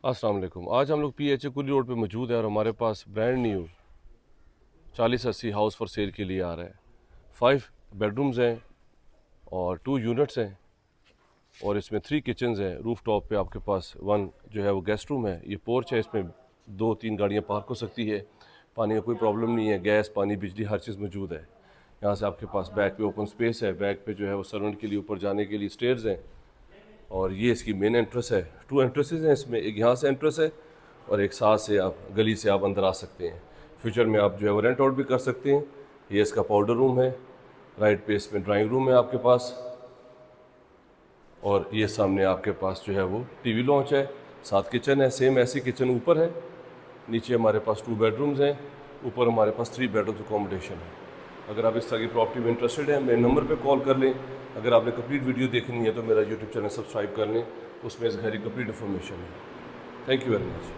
अस्सलाम वालेकुम। आज हम लोग PHA कुली रोड पे मौजूद है और हमारे पास brand new 4080 house for sale के लिए आ रहा है। 5 बेडरूम्स हैं और 2 यूनिट्स हैं और इसमें 3 किचन्स हैं। रूफ टॉप पे आपके पास 1 जो है वो गेस्ट रूम है। ये पोर्च है, इसमें 2-3 गाड़ियाँ पार्क हो सकती है। पानी का कोई प्रॉब्लम नहीं है, गैस पानी बिजली हर चीज़ मौजूद है। यहाँ से आपके पास बैक पे ओपन स्पेस है, बैक पे जो है वो सरोंट के लिए ऊपर जाने के लिए स्टेयर्स हैं और ये इसकी मेन एंट्रेंस है। 2 एंट्रेंसेस हैं इसमें, एक यहाँ से एंट्रेंस है और एक साथ से आप गली से आप अंदर आ सकते हैं। फ्यूचर में आप जो है वो रेंट आउट भी कर सकते हैं। ये इसका पाउडर रूम है, राइट पे इसमें ड्राइंग रूम है आपके पास और ये सामने आपके पास जो है वो टीवी लॉन्च है। साथ किचन है, सेम ऐसी किचन ऊपर है। नीचे हमारे पास 2 बेडरूम्स हैं, ऊपर हमारे पास 3 बेडरूम्स अकोमोडेशन है। अगर आप इस तरह की प्रॉपर्टी में इंटरेस्टेड हैं, मेरे नंबर पे कॉल कर लें। अगर आपने कंप्लीट वीडियो देखनी है तो मेरा यूट्यूब चैनल सब्सक्राइब कर लें, उसमें इस घर की कंप्लीट इन्फॉर्मेशन है। Thank you very much.